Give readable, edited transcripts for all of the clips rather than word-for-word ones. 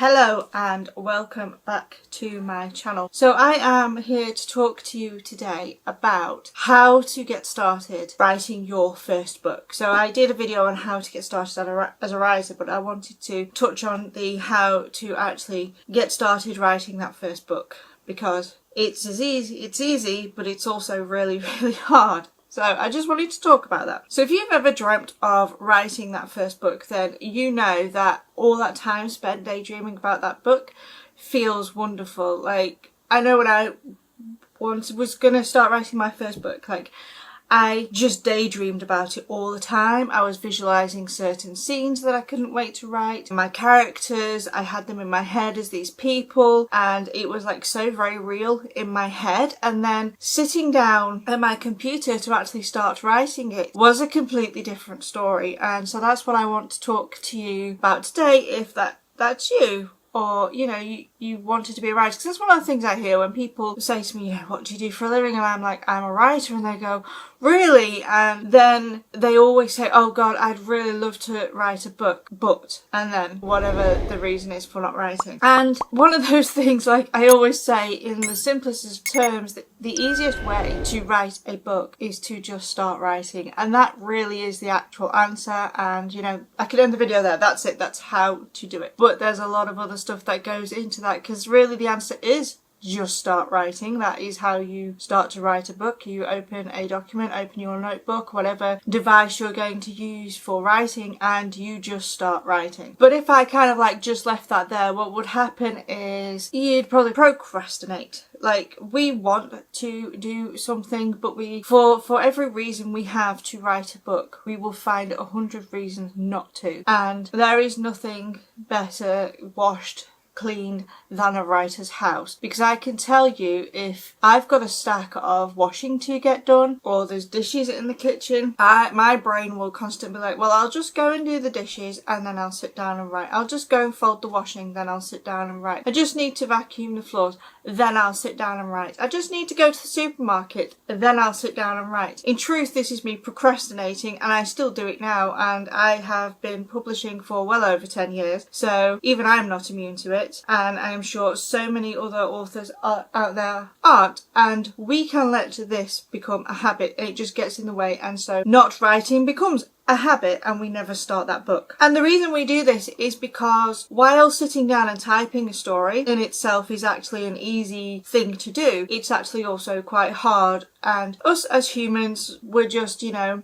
Hello and welcome back to my channel. So I am here to talk to you today about how to get started writing your first book. So I did a video on how to get started as a writer, but I wanted to touch on the how to actually get started writing that first book, because it's easy, but it's also really hard. So I just wanted to talk about that. So if you've ever dreamt of writing that first book, then you know that all that time spent daydreaming about that book feels wonderful. Like, I know when I was going to start writing my first book, I just daydreamed about it all the time. I was visualising certain scenes that I couldn't wait to write. My characters, I had them in my head as these people, and it was so very real in my head. And then sitting down at my computer to actually start writing it was a completely different story. And so that's what I want to talk to you about today, if that's you. Or, you wanted to be a writer. Because that's one of the things I hear when people say to me, what do you do for a living? And I'm like, I'm a writer. And they go, really? And then they always say, oh God, I'd really love to write a book. But, and then whatever the reason is for not writing. And one of those things, like I always say in the simplest of terms, that the easiest way to write a book is to just start writing. And that really is the actual answer. And, I could end the video there. That's it. That's how to do it. But there's a lot of other stuff that goes into that, because really the answer is just start writing. That is how you start to write a book. You open a document, open your notebook, whatever device you're going to use for writing, and you just start writing. But if I kind of just left that there, what would happen is you'd probably procrastinate. We want to do something, but for every reason we have to write a book, we will find 100 reasons not to. And there is nothing better washed, cleaned than a writer's house, because I can tell you, if I've got a stack of washing to get done, or there's dishes in the kitchen, my brain will constantly be like, well, I'll just go and do the dishes and then I'll sit down and write. I'll just go and fold the washing, then I'll sit down and write. I just need to vacuum the floors, then I'll sit down and write. I just need to go to the supermarket, then I'll sit down and write. In truth, this is me procrastinating, and I still do it now, and I have been publishing for well over 10 years, so even I'm not immune to it. And I am sure so many other authors out there aren't, and we can let this become a habit, and it just gets in the way, and so not writing becomes a habit and we never start that book. And the reason we do this is because while sitting down and typing a story in itself is actually an easy thing to do, it's actually also quite hard. And us as humans, we're just,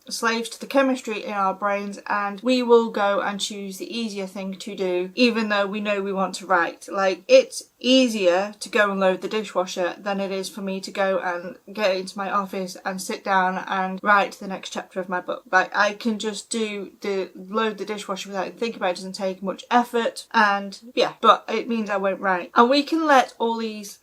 slaves to the chemistry in our brains, and we will go and choose the easier thing to do, even though we know we want to write. It's easier to go and load the dishwasher than it is for me to go and get into my office and sit down and write the next chapter of my book. I can just load the dishwasher without thinking about it. It doesn't take much effort, and yeah, but it means I won't write. And we can let all these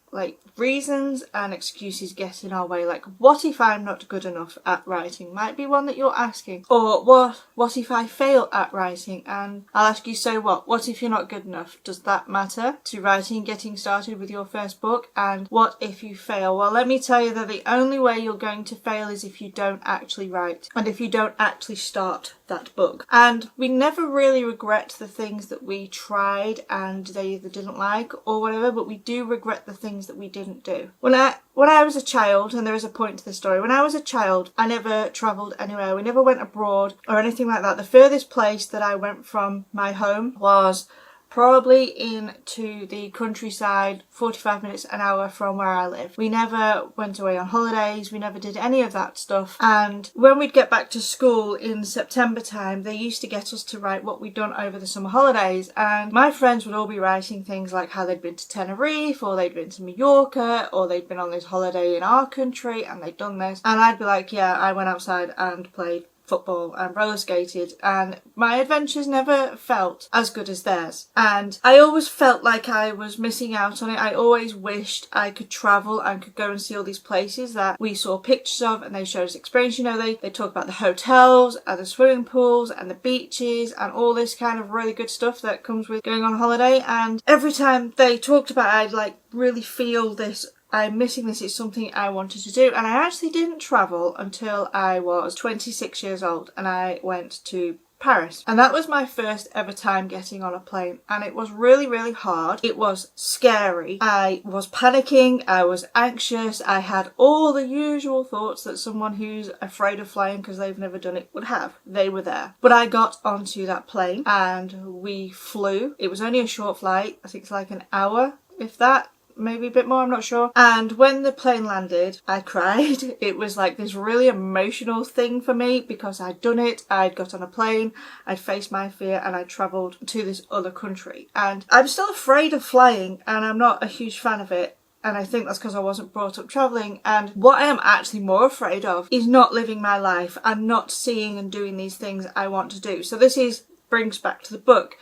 reasons and excuses get in our way. What if I'm not good enough at writing? Might be one that you're asking. Or what if I fail at writing? And I'll ask you, so what? What if you're not good enough? Does that matter to writing, getting started with your first book? And what if you fail? Well, let me tell you that the only way you're going to fail is if you don't actually write, and if you don't actually start that book. And we never really regret the things that we tried and they either didn't like or whatever, but we do regret the things that we didn't do. When I was a child, and there is a point to this story, when I was a child, I never travelled anywhere. We never went abroad or anything like that. The furthest place that I went from my home was probably into the countryside, 45 minutes, an hour from where I live. We never went away on holidays, we never did any of that stuff. And when we'd get back to school in September time, they used to get us to write what we'd done over the summer holidays, and my friends would all be writing things like how they'd been to Tenerife, or they'd been to Mallorca, or they'd been on this holiday in our country and they'd done this. And I'd be like, yeah, I went outside and played football and roller skated, and my adventures never felt as good as theirs, and I always felt like I was missing out on it. I always wished I could travel and could go and see all these places that we saw pictures of and they showed us experience. They talk about the hotels and the swimming pools and the beaches and all this kind of really good stuff that comes with going on holiday, and every time they talked about it, I'd really feel this, I'm missing this, it's something I wanted to do. And I actually didn't travel until I was 26 years old, and I went to Paris. And that was my first ever time getting on a plane, and it was really, really hard. It was scary. I was panicking, I was anxious, I had all the usual thoughts that someone who's afraid of flying because they've never done it would have. They were there. But I got onto that plane and we flew. It was only a short flight, I think it's like an hour, if that. Maybe a bit more, I'm not sure. And when the plane landed, I cried. It was like this really emotional thing for me because I'd done it, I'd got on a plane, I'd faced my fear, and I'd travelled to this other country. And I'm still afraid of flying, and I'm not a huge fan of it. And I think that's because I wasn't brought up travelling. And what I am actually more afraid of is not living my life and not seeing and doing these things I want to do. So this brings back to the book.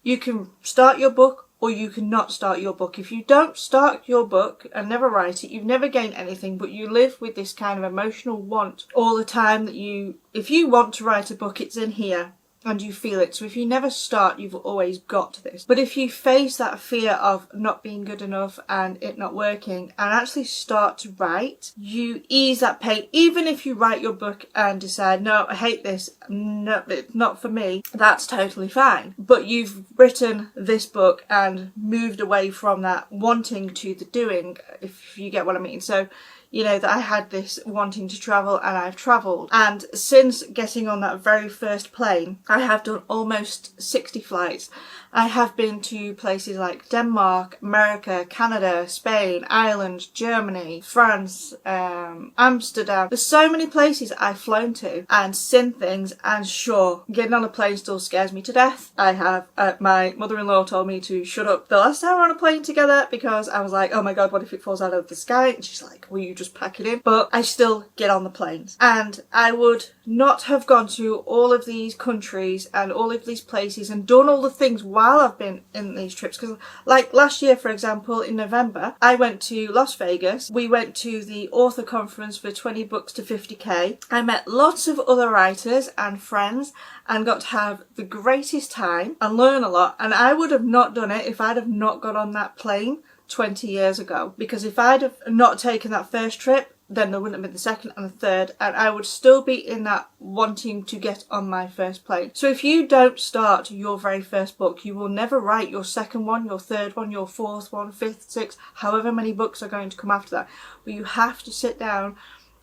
You can start your book, or you cannot start your book. If you don't start your book and never write it, you've never gained anything, but you live with this kind of emotional want all the time that if you want to write a book, it's in here and you feel it. So if you never start, you've always got this. But if you face that fear of not being good enough and it not working and actually start to write, you ease that pain. Even if you write your book and decide, no, I hate this, no, it's not for me, that's totally fine. But you've written this book and moved away from that wanting to the doing, if you get what I mean. So you know, that I had this wanting to travel, and I've travelled. And since getting on that very first plane, I have done almost 60 flights. I have been to places like Denmark, America, Canada, Spain, Ireland, Germany, France, Amsterdam. There's so many places I've flown to and seen things, and sure, getting on a plane still scares me to death. I have, my mother-in-law told me to shut up the last time we were on a plane together because I was like, oh my god, what if it falls out of the sky? And she's like, will you just pack it in? But I still get on the planes. And I would not have gone to all of these countries and all of these places and done all the things while I've been in these trips. Because like last year, for example, in November, I went to Las Vegas. We went to the author conference for 20 books to 50k. I met lots of other writers and friends and got to have the greatest time and learn a lot. And I would have not done it if I'd have not got on that plane 20 years ago. Because if I'd have not taken that first trip, then there wouldn't have been the second and the third, and I would still be in that wanting to get on my first plane. So if you don't start your very first book, you will never write your second one, your third one, your fourth one, fifth, sixth, however many books are going to come after that. But you have to sit down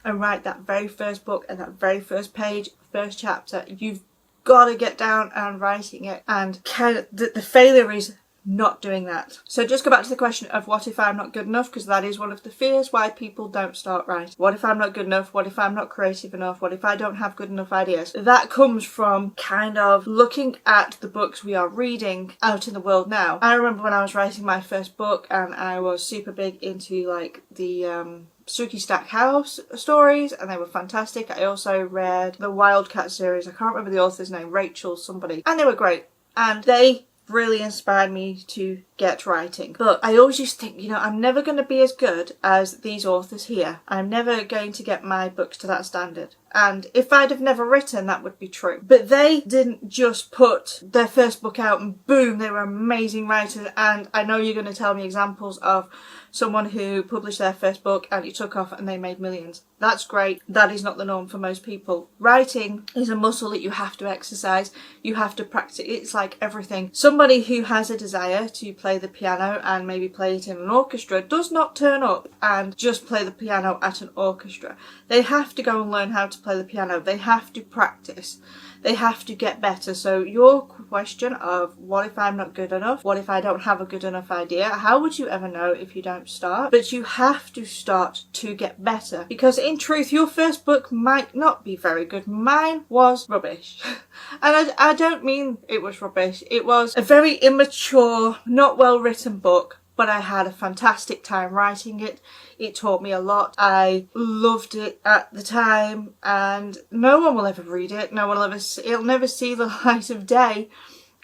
and write that very first book and that very first page, first chapter. You've got to get down and writing it, and the failure is not doing that. So just go back to the question of what if I'm not good enough, because that is one of the fears why people don't start writing. What if I'm not good enough? What if I'm not creative enough? What if I don't have good enough ideas? That comes from kind of looking at the books we are reading out in the world now. I remember when I was writing my first book and I was super big into like the Suki Stackhouse stories, and they were fantastic. I also read the Wildcat series. I can't remember the author's name, Rachel somebody, and they were great. And they really inspired me to get writing. But I always used to think, you know, I'm never going to be as good as these authors here. I'm never going to get my books to that standard. And if I'd have never written, that would be true. But they didn't just put their first book out and boom, they were amazing writers. And I know you're going to tell me examples of someone who published their first book and it took off and they made millions. That's great. That is not the norm for most people. Writing is a muscle that you have to exercise. You have to practice. It's like everything. Somebody who has a desire to play the piano and maybe play it in an orchestra does not turn up and just play the piano at an orchestra. They have to go and learn how to play the piano. They have to practice. They have to get better. So your question of what if I'm not good enough? What if I don't have a good enough idea? How would you ever know if you don't start? But you have to start to get better, because in truth your first book might not be very good. Mine was rubbish. And I don't mean it was rubbish. It was a very immature, not well written book. But I had a fantastic time writing it. It taught me a lot. I loved it at the time, and no one will ever read it. No one will ever it'll never see the light of day.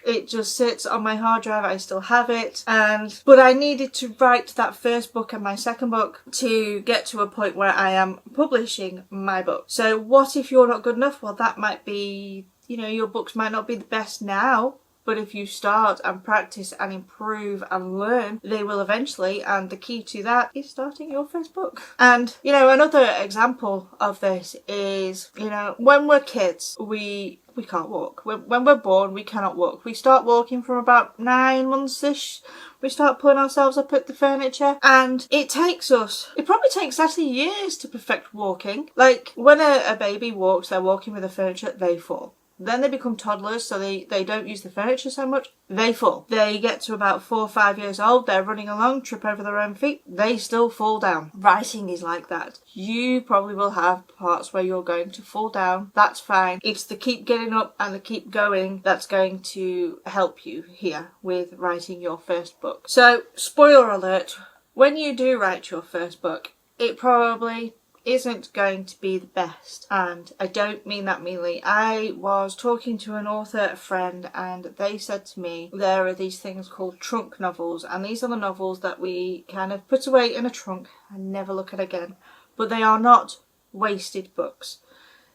It just sits on my hard drive. I still have it. But I needed to write that first book and my second book to get to a point where I am publishing my book. So what if you're not good enough? Well, that might be, you know, your books might not be the best now, But if you start and practice and improve and learn, they will eventually. And the key to that is starting your first book. And, you know, another example of this is, you know, when we're kids, we can't walk. When we're born, we cannot walk. We start walking from about 9 months-ish. We start putting ourselves up at the furniture, and it probably takes actually years to perfect walking. Like, when a baby walks, they're walking with the furniture, they fall. Then they become toddlers, so they don't use the furniture so much, they fall. They get to about 4 or 5 years old, they're running along, trip over their own feet, they still fall down. Writing is like that. You probably will have parts where you're going to fall down, that's fine. It's the keep getting up and the keep going that's going to help you here with writing your first book. So, spoiler alert, when you do write your first book, it probably isn't going to be the best, and I don't mean that meanly. I was talking to an author, a friend, and they said to me there are these things called trunk novels, and these are the novels that we kind of put away in a trunk and never look at again. But they are not wasted books.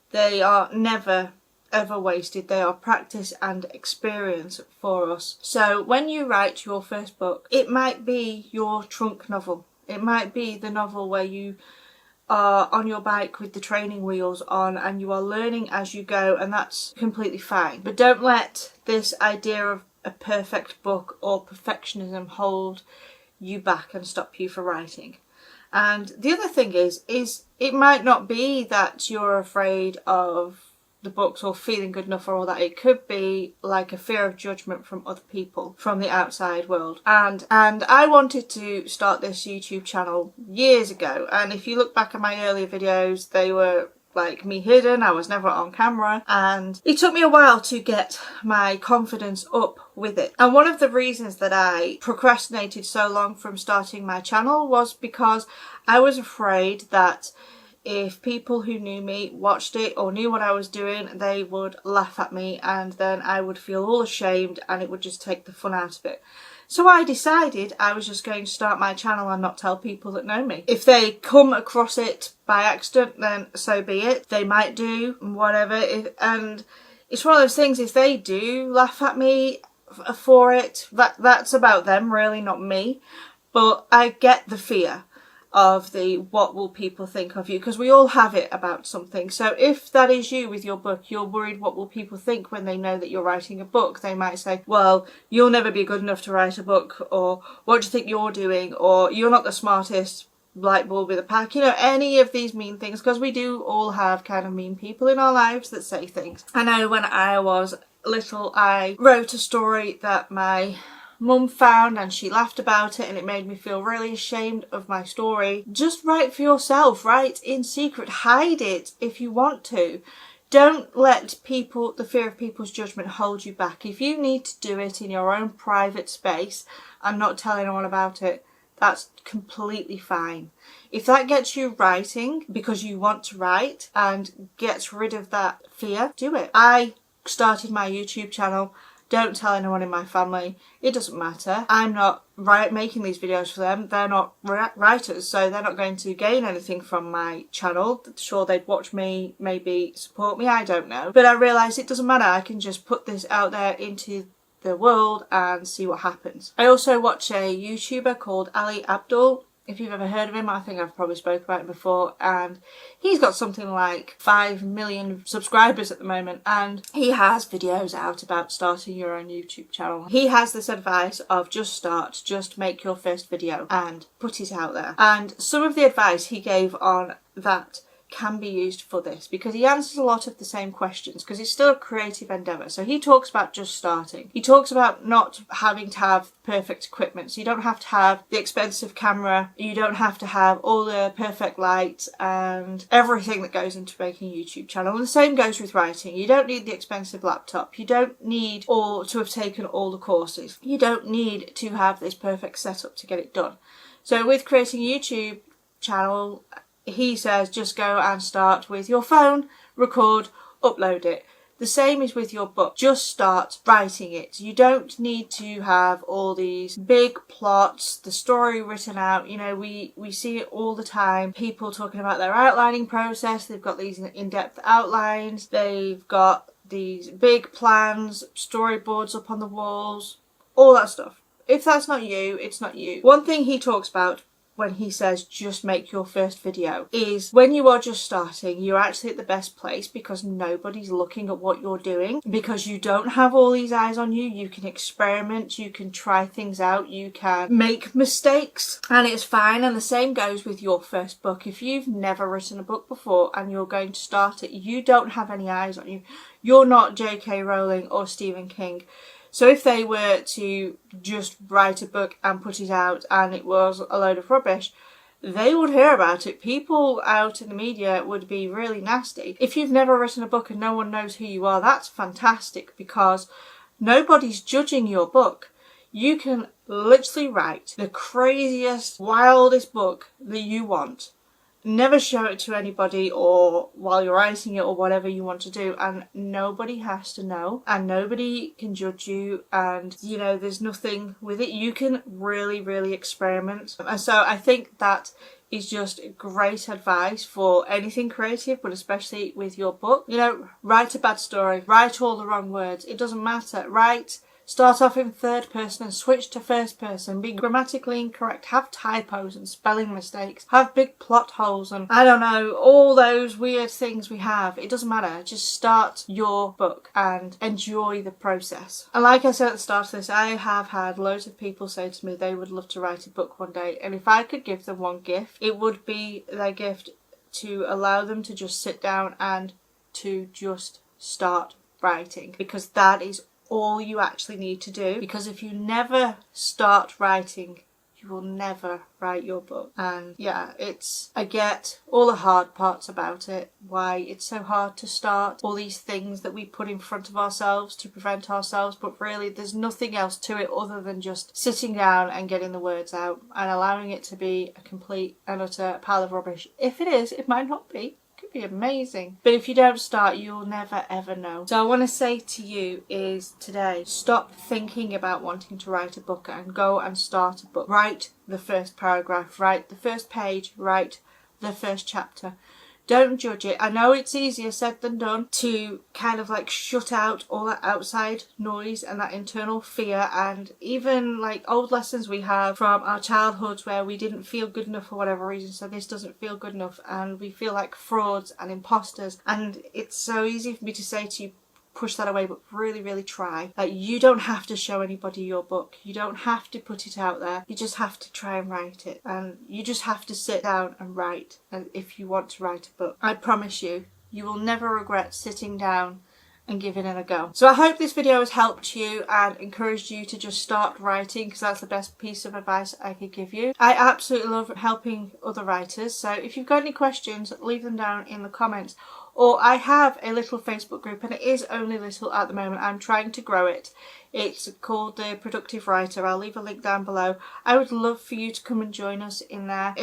They are never ever wasted. They are practice and experience for us. So when you write your first book, it might be your trunk novel. It might be the novel where you are on your bike with the training wheels on and you are learning as you go, and that's completely fine. But don't let this idea of a perfect book or perfectionism hold you back and stop you from writing. And the other thing is it might not be that you're afraid of the books or feeling good enough or all that. It could be like a fear of judgment from other people, from the outside world. And I wanted to start this YouTube channel years ago, and if you look back at my earlier videos, they were like me hidden. I was never on camera, and it took me a while to get my confidence up with it. And one of the reasons that I procrastinated so long from starting my channel was because I was afraid that if people who knew me watched it or knew what I was doing, they would laugh at me, and then I would feel all ashamed and it would just take the fun out of it. So I decided I was just going to start my channel and not tell people that know me. If they come across it by accident, then so be it. They might do, whatever. And it's one of those things, if they do laugh at me for it, that's about them really, not me. But I get the fear of the what will people think of you, because we all have it about something. So if that is you with your book, you're worried what will people think when they know that you're writing a book. They might say, well, you'll never be good enough to write a book, or what do you think you're doing, or you're not the smartest light bulb in the pack, you know, any of these mean things, because we do all have kind of mean people in our lives that say things. I know when I was little, I wrote a story that my Mum found and she laughed about it, and it made me feel really ashamed of my story. Just write for yourself, write in secret, hide it if you want to. Don't let people, the fear of people's judgment, hold you back. If you need to do it in your own private space and not tell anyone about it, that's completely fine. If that gets you writing because you want to write and gets rid of that fear, do it. I started my YouTube channel. Don't tell anyone in my family. It doesn't matter. I'm not making these videos for them. They're not writers, so they're not going to gain anything from my channel. Sure, they'd watch me, maybe support me, I don't know. But I realised it doesn't matter. I can just put this out there into the world and see what happens. I also watch a YouTuber called Ali Abdul. If you've ever heard of him, I think I've probably spoken about him before, and he's got something like 5 million subscribers at the moment, and he has videos out about starting your own YouTube channel. He has this advice of just start, just make your first video and put it out there. And some of the advice he gave on that can be used for this, because he answers a lot of the same questions, because it's still a creative endeavour. So he talks about just starting. He talks about not having to have perfect equipment. So you don't have to have the expensive camera, you don't have to have all the perfect lights and everything that goes into making a YouTube channel. And the same goes with writing. You don't need the expensive laptop. You don't need to have taken all the courses. You don't need to have this perfect setup to get it done. So with creating a YouTube channel, he says just go and start with your phone, record, upload it. The same is with your book. Just start writing it. You don't need to have all these big plots, the story written out. You know, we see it all the time. People talking about their outlining process. They've got these in-depth outlines. They've got these big plans, storyboards up on the walls, all that stuff. If that's not you, it's not you. One thing he talks about when he says just make your first video is when you are just starting, you're actually at the best place because nobody's looking at what you're doing, because you don't have all these eyes on you. You can experiment, you can try things out, you can make mistakes, and it's fine. And the same goes with your first book. If you've never written a book before and you're going to start it, you don't have any eyes on you. You're not J.K. Rowling or Stephen King. So if they were to just write a book and put it out and it was a load of rubbish, they would hear about it. People out in the media would be really nasty. If you've never written a book and no one knows who you are, that's fantastic because nobody's judging your book. You can literally write the craziest, wildest book that you want. Never show it to anybody or while you're writing it or whatever you want to do, and nobody has to know and nobody can judge you, and you know, there's nothing with it. You can really experiment, and so I think that is just great advice for anything creative, but especially with your book. You know, write a bad story, write all the wrong words, it doesn't matter. Start off in third person and switch to first person. Be grammatically incorrect. Have typos and spelling mistakes. Have big plot holes and I don't know, all those weird things we have. It doesn't matter. Just start your book and enjoy the process. And like I said at the start of this, I have had loads of people say to me they would love to write a book one day. And if I could give them one gift, it would be their gift to allow them to just sit down and to just start writing. Because that is all you actually need to do, because if you never start writing, you will never write your book. And yeah, I get all the hard parts about it, why it's so hard to start, all these things that we put in front of ourselves to prevent ourselves, but really there's nothing else to it other than just sitting down and getting the words out and allowing it to be a complete and utter pile of rubbish. If it is, it might not be. Be amazing, but if you don't start, you'll never ever know. So I want to say to you is today, stop thinking about wanting to write a book and go and start a book. Write the first paragraph, write the first page, write the first chapter. Don't judge it. I know it's easier said than done to kind of like shut out all that outside noise and that internal fear, and even like old lessons we have from our childhoods where we didn't feel good enough for whatever reason, so this doesn't feel good enough and we feel like frauds and imposters. And it's so easy for me to say to you, push that away, but really try. Like, you don't have to show anybody your book, you don't have to put it out there, you just have to try and write it, and you just have to sit down and write. And if you want to write a book, I promise you, you will never regret sitting down and giving it a go. So I hope this video has helped you and encouraged you to just start writing, because that's the best piece of advice I could give you. I absolutely love helping other writers, so if you've got any questions, leave them down in the comments. Or I have a little Facebook group, and it is only little at the moment. I'm trying to grow it. It's called The Productive Writer. I'll leave a link down below. I would love for you to come and join us in there.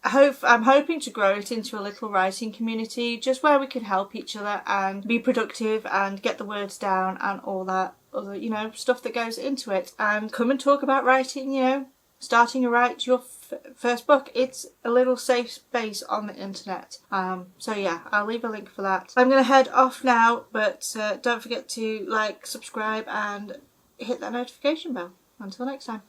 I'm hoping to grow it into a little writing community, just where we can help each other and be productive and get the words down and all that other, you know, stuff that goes into it. And come and talk about writing, you know, starting to write your first book. It's a little safe space on the internet. So yeah, I'll leave a link for that. I'm going to head off now, but don't forget to like, subscribe and hit that notification bell. Until next time.